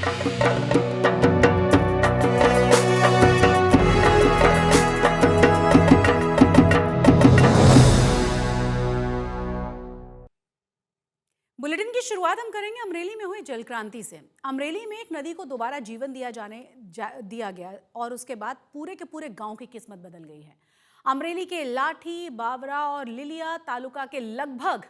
Bulletin की शुरुआत हम करेंगे अमरेली में हुई जल क्रांति से। अमरेली में एक नदी को दोबारा जीवन दिया गया और उसके बाद पूरे के पूरे गांव की किस्मत बदल गई है। अमरेली के लाठी, बावरा और लिलिया तालुका के लगभग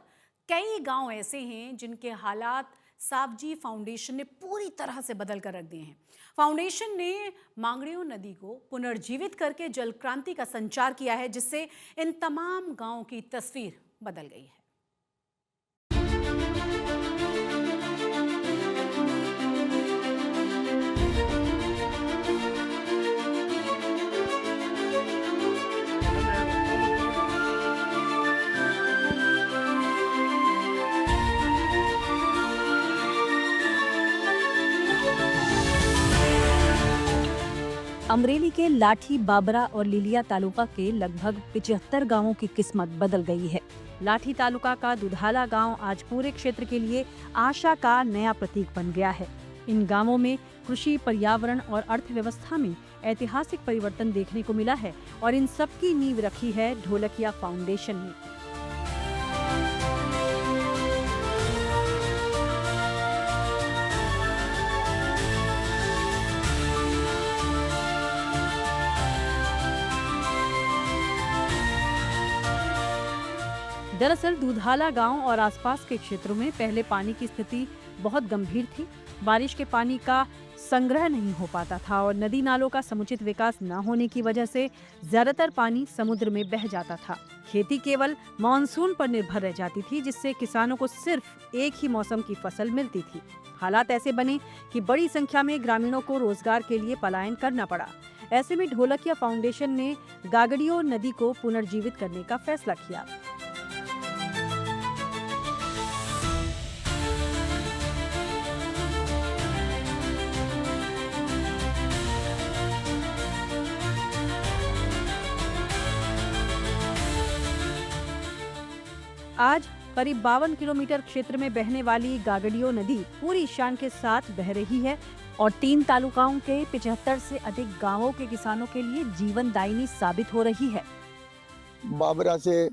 कई गांव ऐसे हैं जिनके हालात सावजी फाउंडेशन ने पूरी तरह से बदल कर रख दिए हैं। फाउंडेशन ने मांगड़ियों नदी को पुनर्जीवित करके जल क्रांति का संचार किया है, जिससे इन तमाम गांवों की तस्वीर बदल गई है। अमरेली के लाठी, बाबरा और लिलिया तालुका के लगभग 75 गांवों की किस्मत बदल गई है। लाठी तालुका का दुधाला गांव आज पूरे क्षेत्र के लिए आशा का नया प्रतीक बन गया है। इन गांवों में कृषि, पर्यावरण और अर्थव्यवस्था में ऐतिहासिक परिवर्तन देखने को मिला है और इन सब की नींव रखी है ढोलकिया फाउंडेशन ने। दरअसल दूधाला गांव और आसपास के क्षेत्रों में पहले पानी की स्थिति बहुत गंभीर थी। बारिश के पानी का संग्रह नहीं हो पाता था और नदी नालों का समुचित विकास न होने की वजह से ज्यादातर पानी समुद्र में बह जाता था। खेती केवल मानसून पर निर्भर रह जाती थी, जिससे किसानों को सिर्फ एक ही मौसम की फसल मिलती थी। हालात ऐसे बने कि बड़ी संख्या में ग्रामीणों को रोजगार के लिए पलायन करना पड़ा। ऐसे में ढोलकिया फाउंडेशन ने गागड़ियों नदी को पुनर्जीवित करने का फैसला किया। आज करीब 52 किलोमीटर क्षेत्र में बहने वाली गागड़ियों नदी पूरी शान के साथ बह रही है और 3 तालुकाओं के 75 से अधिक गांवों के किसानों के लिए जीवनदायिनी साबित हो रही है। बाबरा से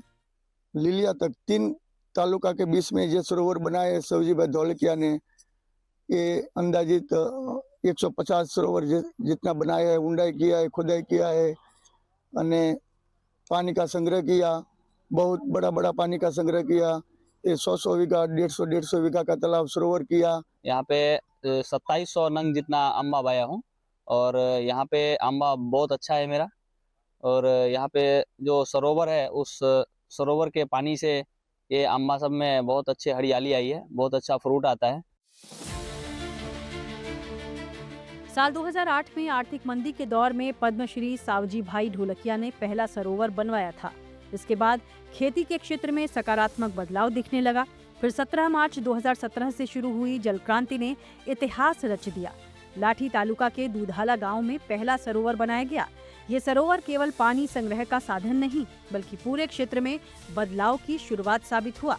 लिलिया तक 3 तालुका के बीच में ये सरोवर बनाए सवजी भाई ढोलकिया ने। ये अंदाजित 150 सरोवर जितना बनाया है, ऊंडाई किया है, खुदाई किया है, अने पानी का संग्रह किया, बहुत बड़ा बड़ा पानी का संग्रह किया। ये 100 बीघा 150 बीघा का तालाब सरोवर किया। यहाँ पे 2700 नंग जितना अम्बा बाया हूँ और यहाँ पे अम्बा बहुत अच्छा है मेरा। और यहाँ पे जो सरोवर है, उस सरोवर के पानी से ये अम्बा सब में बहुत अच्छी हरियाली आई है, बहुत अच्छा फ्रूट आता है। साल 2008 में आर्थिक मंदी के दौर में पद्मश्री सावजी भाई ढोलकिया ने पहला सरोवर बनवाया था। इसके बाद खेती के क्षेत्र में सकारात्मक बदलाव दिखने लगा। फिर 17 मार्च 2017 से शुरू हुई जल क्रांति ने इतिहास रच दिया। लाठी तालुका के दूधाला गांव में पहला सरोवर बनाया गया। ये सरोवर केवल पानी संग्रह का साधन नहीं, बल्कि पूरे क्षेत्र में बदलाव की शुरुआत साबित हुआ।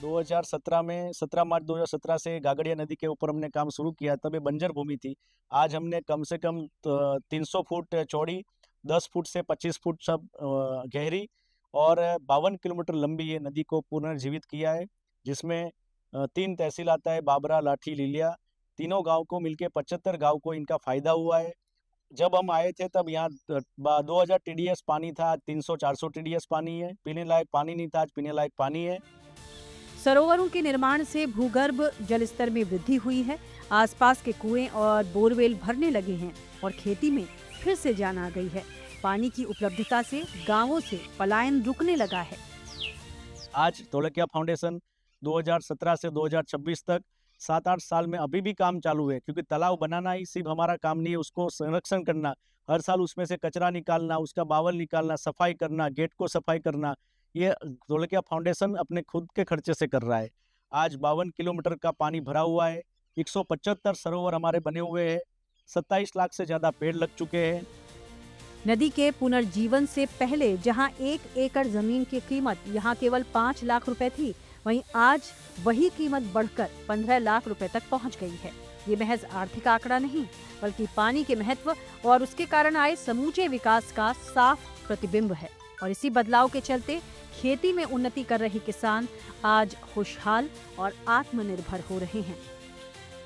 2017 में 17 मार्च 2017 से गागड़िया नदी के ऊपर हमने काम शुरू किया। तब ये बंजर भूमि थी। आज हमने कम से कम 300 फुट चौड़ी, 10 फुट से 25 फुट सब गहरी और 52 किलोमीटर लंबी ये नदी को पुनर्जीवित किया है, जिसमें 3 तहसील आता है, बाबरा, लाठी, लिलिया। तीनों गांव को मिलके 75 गांव को इनका फायदा हुआ है। जब हम आए थे तब यहाँ 2000 TDS पानी था, 300-400 TDS पानी है। पीने लायक पानी नहीं था, आज पीने लायक पानी है। सरोवरों के निर्माण से भूगर्भ जल स्तर में वृद्धि हुई है। आसपास के कुएं और बोरवेल भरने लगे हैं और खेती में फिर से जान आ गई है। पानी की उपलब्धता से गांवों से पलायन रुकने लगा है। आज ढोलकिया फाउंडेशन 2017 से 2026 तक 7-8 साल में अभी भी काम चालू है, क्योंकि तालाब बनाना ही सिर्फ हमारा काम नहीं है, उसको संरक्षण करना, हर साल उसमें से कचरा निकालना, उसका बावल निकालना, सफाई करना, गेट को सफाई करना, ये ढोलकिया फाउंडेशन अपने खुद के खर्चे से कर रहा है। आज 52 किलोमीटर का पानी भरा हुआ है, 175 सरोवर हमारे बने हुए हैं, 27 लाख से ज्यादा पेड़ लग चुके हैं। नदी के पुनर्जीवन से पहले जहां 1 एकड़ जमीन की कीमत यहां केवल 5 लाख रुपए थी, वहीं आज वही कीमत बढ़कर 15 लाख रुपए तक पहुंच गई है। ये महज आर्थिक आंकड़ा नहीं, बल्कि पानी के महत्व और उसके कारण आए समूचे विकास का साफ प्रतिबिंब है। और इसी बदलाव के चलते खेती में उन्नति कर रहे किसान आज खुशहाल और आत्मनिर्भर हो रहे हैं।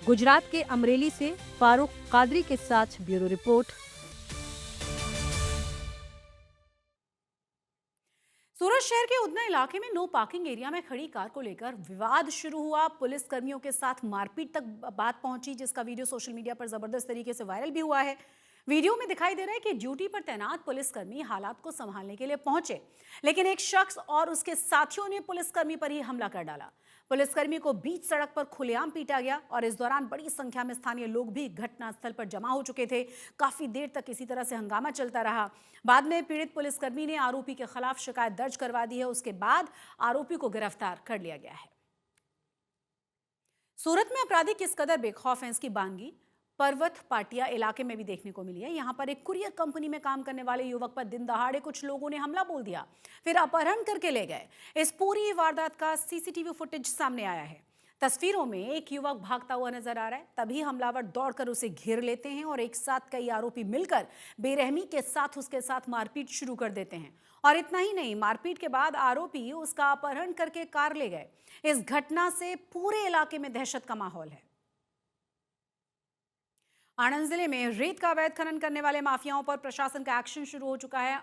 गुजरात के अमरेली से फारूक कादरी के साथ ब्यूरो रिपोर्ट। सूरत शहर के उधना इलाके में नो पार्किंग एरिया में खड़ी कार को लेकर विवाद शुरू हुआ। पुलिस कर्मियों के साथ मारपीट तक बात पहुंची, जिसका वीडियो सोशल मीडिया पर जबरदस्त तरीके से वायरल भी हुआ है। वीडियो में दिखाई दे रहा है कि ड्यूटी पर तैनात पुलिसकर्मी हालात को संभालने के लिए पहुंचे, लेकिन एक शख्स और उसके साथियों ने पुलिसकर्मी पर ही हमला कर डाला। पुलिसकर्मी को बीच सड़क पर खुलेआम पीटा गया और इस दौरान बड़ी संख्या में स्थानीय लोग भी घटनास्थल पर जमा हो चुके थे। काफी देर तक इसी तरह से हंगामा चलता रहा। बाद में पीड़ित पुलिसकर्मी ने आरोपी के खिलाफ शिकायत दर्ज करवा दी है। उसके बाद आरोपी को गिरफ्तार कर लिया गया है। सूरत में अपराधी किस कदर बेखौफ हैं, इसकी बानगी पर्वत पाटिया इलाके में भी देखने को मिली है। यहाँ पर एक कुरियर कंपनी में काम करने वाले युवक पर दिन दहाड़े कुछ लोगों ने हमला बोल दिया, फिर अपहरण करके ले गए। इस पूरी वारदात का सीसीटीवी फुटेज सामने आया है। तस्वीरों में एक युवक भागता हुआ नजर आ रहा है, तभी हमलावर दौड़कर उसे घेर लेते हैं और एक साथ कई आरोपी मिलकर बेरहमी के साथ उसके साथ मारपीट शुरू कर देते हैं। और इतना ही नहीं, मारपीट के बाद आरोपी उसका अपहरण करके कार ले गए। इस घटना से पूरे इलाके में दहशत का माहौल है। आणंद जिले में रेत का अवैध खनन करने वाले माफियाओं पर प्रशासन का एक्शन शुरू हो चुका है।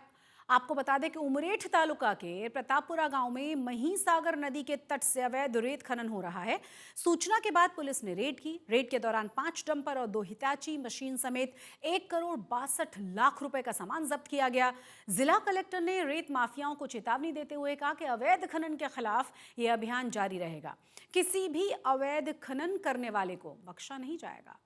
आपको बता दें कि उमरेठ तालुका के प्रतापपुरा गांव में महीसागर नदी के तट से अवैध रेत खनन हो रहा है। सूचना के बाद पुलिस ने रेड की। रेड के दौरान 5 डंपर और 2 हिताची मशीन समेत 1 करोड़ 62 लाख रुपए का सामान जब्त किया गया। जिला कलेक्टर ने रेत माफियाओं को चेतावनी देते हुए कहा कि अवैध खनन के खिलाफ यह अभियान जारी रहेगा। किसी भी अवैध खनन करने वाले को बख्शा नहीं जाएगा।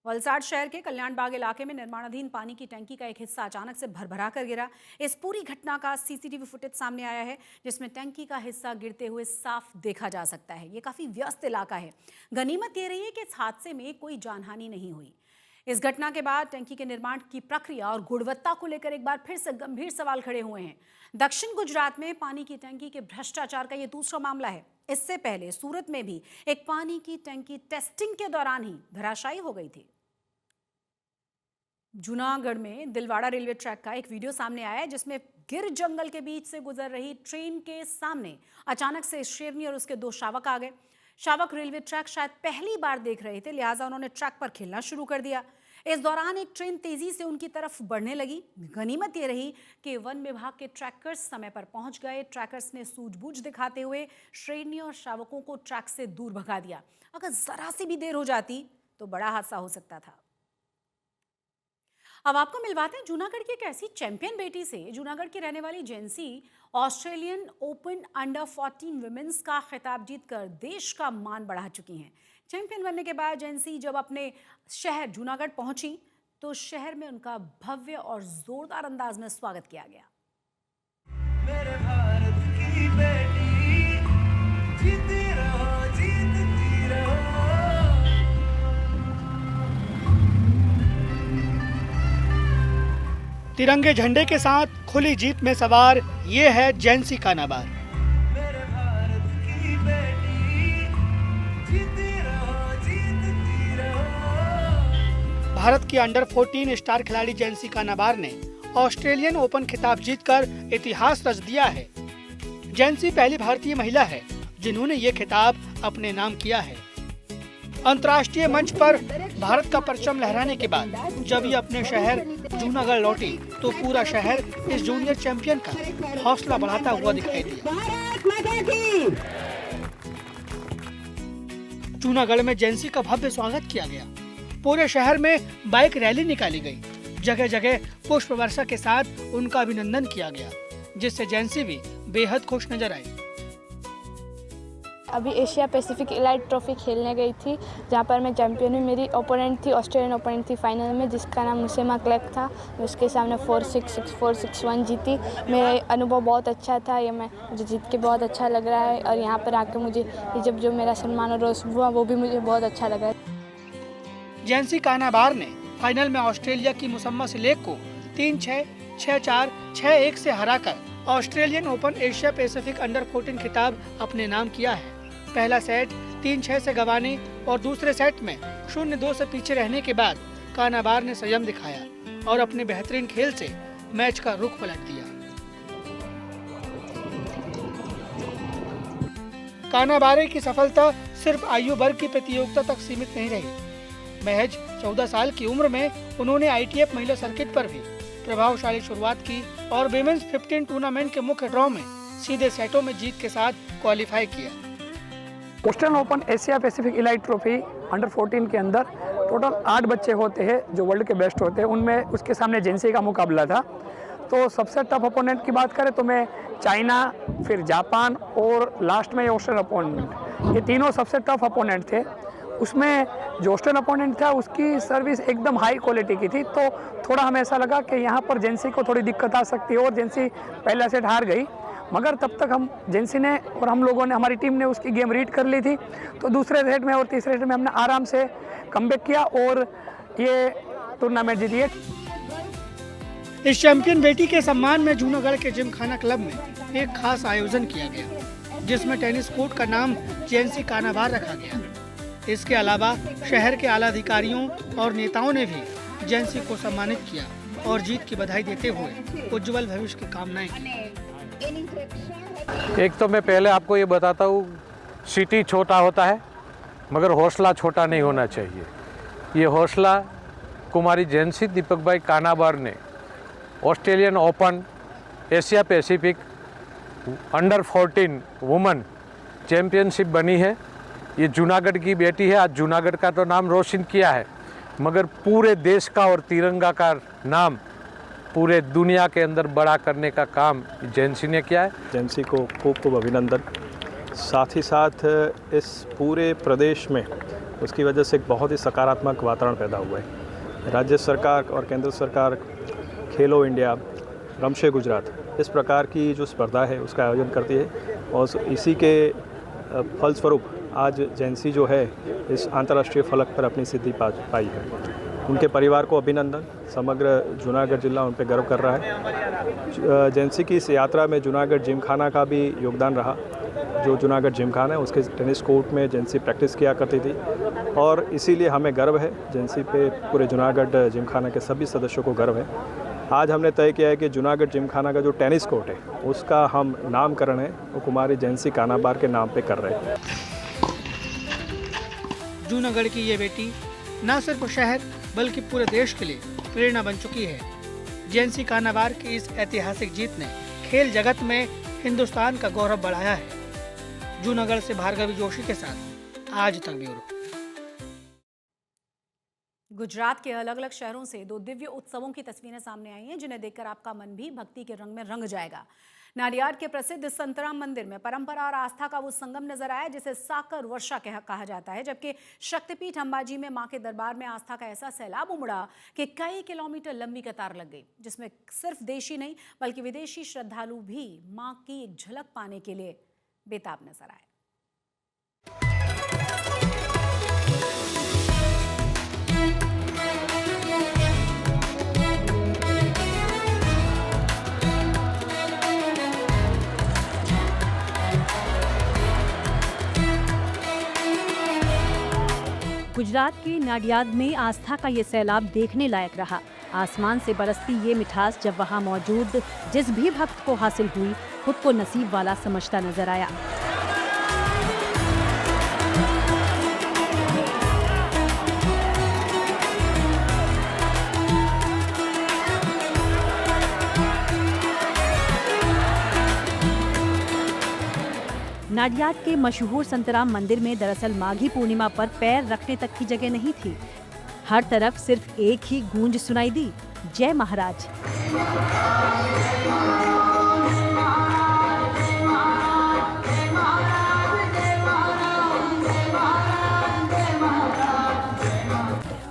वलसाड शहर के कल्याण बाग इलाके में निर्माणाधीन पानी की टंकी का एक हिस्सा अचानक से भरभरा कर गिरा। इस पूरी घटना का सीसीटीवी फुटेज सामने आया है, जिसमें टंकी का हिस्सा गिरते हुए साफ देखा जा सकता है। ये काफी व्यस्त इलाका है। गनीमत ये रही है कि इस हादसे में कोई जानहानि नहीं हुई। इस घटना के बाद टंकी के निर्माण की प्रक्रिया और गुणवत्ता को लेकर एक बार फिर से गंभीर सवाल खड़े हुए हैं। दक्षिण गुजरात में पानी की टंकी के भ्रष्टाचार का यह दूसरा मामला है। इससे पहले सूरत में भी एक पानी की टंकी टेस्टिंग के दौरान ही धराशायी हो गई थी। जूनागढ़ में दिलवाड़ा रेलवे ट्रैक का एक वीडियो सामने आया है, जिसमें गिर जंगल के बीच से गुजर रही ट्रेन के सामने अचानक से शेरनी और उसके 2 शावक आ गए। शावक रेलवे ट्रैक शायद पहली बार देख रहे थे, लिहाजा उन्होंने ट्रैक पर खेलना शुरू कर दिया। इस दौरान एक ट्रेन तेजी से उनकी तरफ बढ़ने लगी। गनीमत ये रही कि वन विभाग के ट्रैकर्स समय पर पहुंच गए। ट्रैकर्स ने सूझबूझ दिखाते हुए शेरनी और शावकों को ट्रैक से दूर भगा दिया। अगर जरा सी भी देर हो जाती तो बड़ा हादसा हो सकता था। अब आपको मिलवाते हैं जूनागढ़ की एक ऐसी चैंपियन बेटी से। जूनागढ़ की रहने वाली जेंसी ऑस्ट्रेलियन ओपन अंडर 14 वुमेन्स का खिताब जीतकर देश का मान बढ़ा चुकी हैं। चैंपियन बनने के बाद जेंसी जब अपने शहर जूनागढ़ पहुंची तो शहर में उनका भव्य और जोरदार अंदाज में स्वागत किया गया। मेरे भारत की बेटी जीती रहो, जीतती रहो। तिरंगे झंडे के साथ खुली जीप में सवार ये है जेंसी कानाबार। मेरे भारत की बेटी जीती रहो, जीतती रहो। भारत की अंडर 14 स्टार खिलाड़ी जेंसी कानाबार ने ऑस्ट्रेलियन ओपन खिताब जीतकर इतिहास रच दिया है। जेंसी पहली भारतीय महिला है जिन्होंने ये खिताब अपने नाम किया है। अंतर्राष्ट्रीय मंच पर भारत का परचम लहराने के बाद जब ये अपने शहर जूनागढ़ लौटी तो पूरा शहर इस जूनियर चैंपियन का हौसला बढ़ाता हुआ दिखाई दिया। जूनागढ़ में जेंसी का भव्य स्वागत किया गया। पूरे शहर में बाइक रैली निकाली गई। जगह जगह पुष्प वर्षा के साथ उनका अभिनंदन किया गया, जिससे जेंसी भी बेहद खुश नजर आई। अभी एशिया पैसिफिक इलाइट ट्रॉफी खेलने गई थी, जहाँ पर मैं चैंपियन हुई। मेरी ओपोनेंट थी ऑस्ट्रेलियन ओपोनेंट थी फाइनल में, जिसका नाम मुसेमा क्लैक था। मैं उसके सामने 4-6, 6-4, 6-1 जीती। मेरा अनुभव बहुत अच्छा था। ये मुझे जीत के बहुत अच्छा लग रहा है और यहाँ पर आकर मुझे जब जो मेरा सम्मान और रोस हुआ वो भी मुझे बहुत अच्छा लगा। जेंसी कानाबार ने फाइनल में ऑस्ट्रेलिया की मुसम्मा सिलेक को 3-6, 6-4, 6-1 से हराकर Australian open Asia Pacific under 14 खिताब अपने नाम किया है। पहला सेट 3-6 से गंवाने और दूसरे सेट में 0-2 से पीछे रहने के बाद कानाबार ने संयम दिखाया और अपने बेहतरीन खेल से मैच का रुख पलट दिया। कानाबारे की सफलता सिर्फ आयु वर्ग की प्रतियोगिता तक सीमित नहीं रही। महज 14 साल की उम्र में उन्होंने ITF महिला सर्किट पर भी प्रभावशाली शुरुआत की और विमेंस 15 टूर्नामेंट के मुख्य ड्रॉ में सीधे सेटों में जीत के साथ क्वालिफाई किया। Australian open Asia Pacific elite trophy under 14 के अंदर टोटल 8 बच्चे होते हैं जो वर्ल्ड के बेस्ट होते हैं। उनमें उसके सामने जेंसी का मुकाबला था। तो सबसे टफ अपोनेंट की बात करें तो मैं चाइना, फिर जापान और लास्ट में ऑस्ट्रेलियन अपोनेंट, ये तीनों सबसे टफ अपोनेंट थे। उसमें जो ऑस्ट्रेलियन अपोनेंट था उसकी सर्विस एकदम हाई क्वालिटी की थी, तो थोड़ा हमें ऐसा लगा कि यहाँ पर जेंसी को थोड़ी दिक्कत आ सकती है और जेंसी पहला सेट हार गई। मगर तब तक हम जेंसी ने और हम लोगों ने, हमारी टीम ने उसकी गेम रीड कर ली थी। तो दूसरे सेट में और तीसरे सेट में हमने आराम से कमबैक किया और ये टूर्नामेंट जीती है। इस चैंपियन बेटी के सम्मान में जूनागढ़ के जिमखाना क्लब में एक खास आयोजन किया गया, जिसमें टेनिस कोर्ट का नाम जेंसी कानाबार रखा गया। इसके अलावा शहर के आला अधिकारियों और नेताओं ने भी जेंसी को सम्मानित किया और जीत की बधाई देते हुए उज्जवल भविष्य की कामनाएं की। एक तो मैं पहले आपको ये बताता हूँ, सिटी छोटा होता है मगर हौसला छोटा नहीं होना चाहिए। ये हौसला कुमारी जेंसी दीपक भाई कानाबार ने Australian open Asia Pacific under 14 women championship बनी है। ये जूनागढ़ की बेटी है। आज जूनागढ़ का तो नाम रोशन किया है मगर पूरे देश का और तिरंगा का नाम पूरे दुनिया के अंदर बड़ा करने का काम जेंसी ने किया है। जेंसी को खूब खूब अभिनंदन। साथ ही साथ इस पूरे प्रदेश में उसकी वजह से एक बहुत ही सकारात्मक वातावरण पैदा हुआ है। राज्य सरकार और केंद्र सरकार खेलो इंडिया, रमशे गुजरात, इस प्रकार की जो स्पर्धा है उसका आयोजन करती है और इसी के फलस्वरूप आज जेंसी जो है इस अंतर्राष्ट्रीय फलक पर अपनी सिद्धि पाई है। उनके परिवार को अभिनंदन। समग्र जूनागढ़ जिला उन पर गर्व कर रहा है। जेंसी की इस यात्रा में जूनागढ़ जिमखाना का भी योगदान रहा। जो जूनागढ़ जिमखाना है उसके टेनिस कोर्ट में जेंसी प्रैक्टिस किया करती थी और इसीलिए हमें गर्व है जेंसी पे। पूरे जूनागढ़ जिमखाना के सभी सदस्यों को गर्व है। आज हमने तय किया है कि जूनागढ़ जिमखाना का जो टेनिस कोर्ट है उसका हम नामकरण है वो कुमारी जेंसी कानाबार के नाम पे कर रहे हैं। जूनागढ़ की ये बेटी न सिर्फ शहर बल्कि पूरे देश के लिए प्रेरणा बन चुकी है। जेंसी कानाबार की इस ऐतिहासिक जीत ने खेल जगत में हिंदुस्तान का गौरव बढ़ाया है। जूनागढ़ से भार्गवी जोशी के साथ आज तक ब्यूरो। गुजरात के अलग अलग शहरों से दो दिव्य उत्सवों की तस्वीरें सामने आई हैं, जिन्हें देखकर आपका मन भी भक्ति के रंग में रंग जाएगा। नाडियाड के प्रसिद्ध संतराम मंदिर में परंपरा और आस्था का वो संगम नजर आया जिसे साकर वर्षा कहा जाता है, जबकि शक्तिपीठ अंबाजी में मां के दरबार में आस्था का ऐसा सैलाब उमड़ा कि कई किलोमीटर लंबी कतार लग गई, जिसमें सिर्फ देशी नहीं बल्कि विदेशी श्रद्धालु भी मां की एक झलक पाने के लिए बेताब नजर आए। गुजरात के नाडियाद में आस्था का ये सैलाब देखने लायक रहा। आसमान से बरसती ये मिठास जब वहाँ मौजूद जिस भी भक्त को हासिल हुई, खुद को नसीब वाला समझता नजर आया। नाडियाड के मशहूर संतराम मंदिर में दरअसल माघी पूर्णिमा पर पैर रखने तक की जगह नहीं थी। हर तरफ सिर्फ एक ही गूंज सुनाई दी, जय महाराज।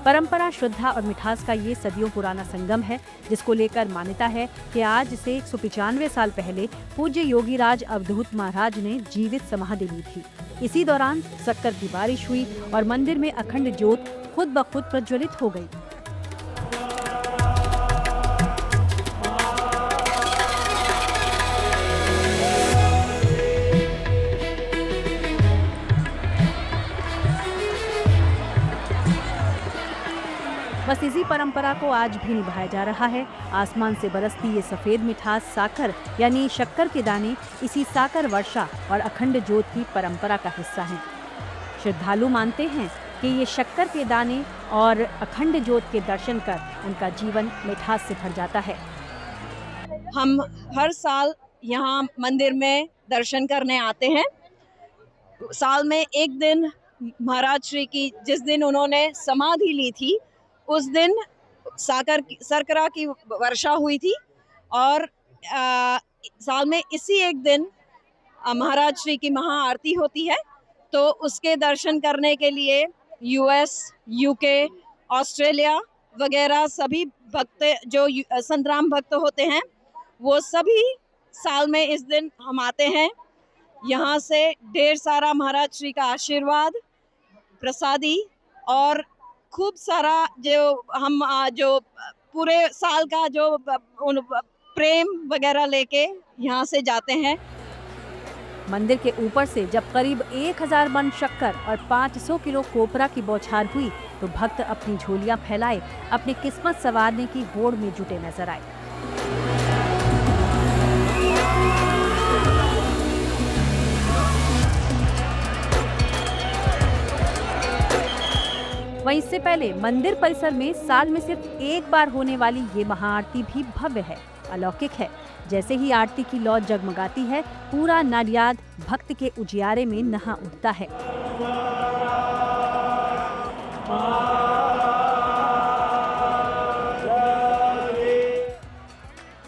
परंपरा, श्रद्धा और मिठास का ये सदियों पुराना संगम है, जिसको लेकर मान्यता है कि आज से 195 साल पहले पूज्य योगीराज अवधूत महाराज ने जीवित समाधि ली थी। इसी दौरान शक्कर की बारिश हुई और मंदिर में अखंड ज्योत खुद ब खुद प्रज्वलित हो गई। बस इसी परंपरा को आज भी निभाया जा रहा है। आसमान से बरसती ये सफेद मिठास साकर यानी शक्कर के दाने इसी साकर वर्षा और अखंड ज्योत की परंपरा का हिस्सा हैं। श्रद्धालु मानते हैं कि ये शक्कर के दाने और अखंड ज्योत के दर्शन कर उनका जीवन मिठास से भर जाता है। हम हर साल यहाँ मंदिर में दर्शन करने आते हैं। साल में एक दिन महाराज श्री की जिस दिन उन्होंने समाधि ली थी उस दिन सरकरा की वर्षा हुई थी और साल में इसी एक दिन महाराज श्री की महाआरती होती है। तो उसके दर्शन करने के लिए यूएस, यूके, ऑस्ट्रेलिया वगैरह सभी भक्त जो संतराम भक्त होते हैं वो सभी साल में इस दिन हम आते हैं। यहाँ से ढेर सारा महाराज श्री का आशीर्वाद, प्रसादी और खूब सारा जो पूरे साल का जो प्रेम वगैरह लेके यहाँ से जाते हैं। मंदिर के ऊपर से जब करीब 1000 मन शक्कर और 500 किलो कोपरा की बौछार हुई तो भक्त अपनी झोलियां फैलाए अपनी किस्मत संवारने की होड़ में जुटे नजर आए। वहीं इससे पहले मंदिर परिसर में साल में सिर्फ एक बार होने वाली ये महाआरती भी भव्य है, अलौकिक है। जैसे ही आरती की लौ जगमगाती है, पूरा नाडियाद भक्त के उजियारे में नहा उठता है।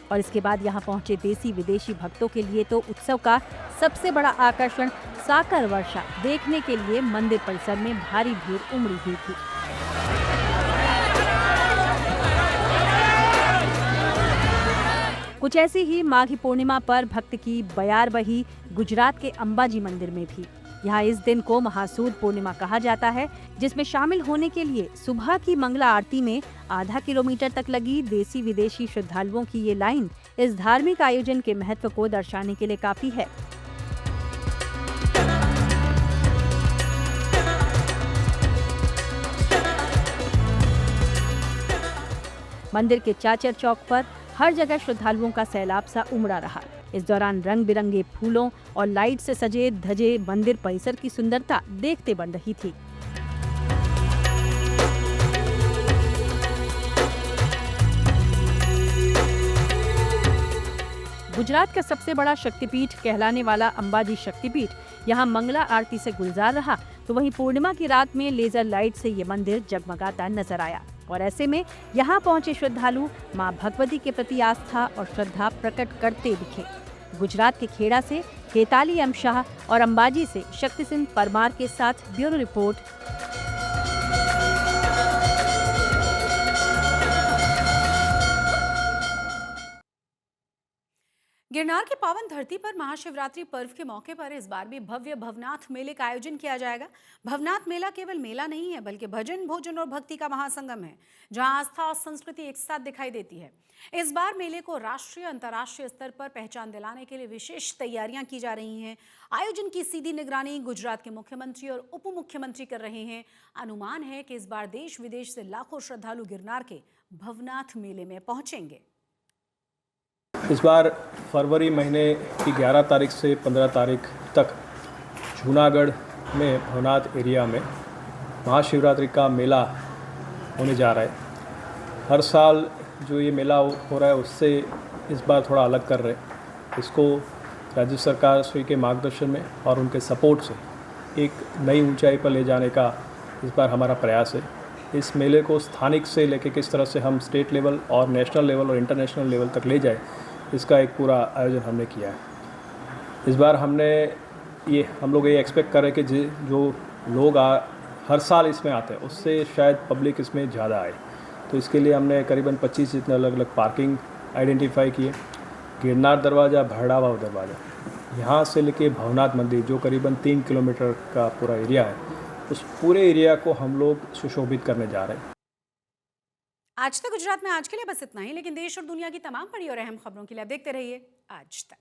और इसके बाद यहाँ पहुंचे देसी विदेशी भक्तों के लिए तो उत्सव का सबसे बड़ा आकर्षण साकर वर्षा देखने के लिए मंदिर परिसर में भारी भीड़ उमड़ी हुई थी। कुछ ऐसी ही माघी पूर्णिमा पर भक्त की बयार बही गुजरात के अंबाजी मंदिर में भी। यहाँ इस दिन को महासूद पूर्णिमा कहा जाता है, जिसमें शामिल होने के लिए सुबह की मंगला आरती में आधा किलोमीटर तक लगी देसी विदेशी श्रद्धालुओं की ये लाइन इस धार्मिक आयोजन के महत्व को दर्शाने के लिए काफी है। मंदिर के चाचर चौक पर हर जगह श्रद्धालुओं का सैलाब सा उमड़ा रहा। इस दौरान रंग बिरंगे फूलों और लाइट से सजे धजे मंदिर परिसर की सुंदरता देखते बन रही थी। गुजरात का सबसे बड़ा शक्तिपीठ कहलाने वाला अंबाजी शक्तिपीठ यहाँ मंगला आरती से गुलजार रहा, तो वहीं पूर्णिमा की रात में लेजर लाइट से ये मंदिर जगमगाता नजर आया। और ऐसे में यहाँ पहुंचे श्रद्धालु मां भगवती के प्रति आस्था और श्रद्धा प्रकट करते दिखे। गुजरात के खेड़ा से केताली एम शाह और अंबाजी से शक्ति सिंह परमार के साथ ब्यूरो रिपोर्ट। गिरनार की पावन धरती पर महाशिवरात्रि पर्व के मौके पर इस बार भी भव्य भवनाथ मेले का आयोजन किया जाएगा। भवनाथ मेला केवल मेला नहीं है, बल्कि भजन, भोजन और भक्ति का महासंगम है, जहां आस्था और संस्कृति एक साथ दिखाई देती है। इस बार मेले को राष्ट्रीय अंतर्राष्ट्रीय स्तर पर पहचान दिलाने के लिए विशेष तैयारियां की जा रही हैं। आयोजन की सीधी निगरानी गुजरात के मुख्यमंत्री और उप मुख्यमंत्री कर रहे हैं। अनुमान है कि इस बार देश विदेश से लाखों श्रद्धालु गिरनार के भवनाथ मेले में पहुंचेंगे। इस बार फरवरी महीने की 11 तारीख से 15 तारीख तक जूनागढ़ में भवनाथ एरिया में महाशिवरात्रि का मेला होने जा रहा है। हर साल जो ये मेला हो रहा है उससे इस बार थोड़ा अलग कर रहे हैं। इसको राज्य सरकार श्री के मार्गदर्शन में और उनके सपोर्ट से एक नई ऊंचाई पर ले जाने का इस बार हमारा प्रयास है। इस मेले को स्थानिक से लेके किस तरह से हम स्टेट लेवल और नेशनल लेवल और इंटरनेशनल लेवल तक ले जाए, इसका एक पूरा आयोजन हमने किया है। इस बार हम लोग ये एक्सपेक्ट कर रहे हैं कि जो लोग हर साल इसमें आते हैं उससे शायद पब्लिक इसमें ज़्यादा आए, तो इसके लिए हमने करीबन 25 जितने अलग अलग पार्किंग आइडेंटिफाई किए। गिरनार दरवाज़ा, भरड़ावा दरवाज़ा, यहाँ से लेके भवनाथ मंदिर जो करीबन 3 किलोमीटर का पूरा एरिया है, उस पूरे एरिया को हम लोग सुशोभित करने जा रहे हैं। आज तक गुजरात में आज के लिए बस इतना ही, लेकिन देश और दुनिया की तमाम बड़ी और अहम खबरों के लिए आप देखते रहिए आज तक।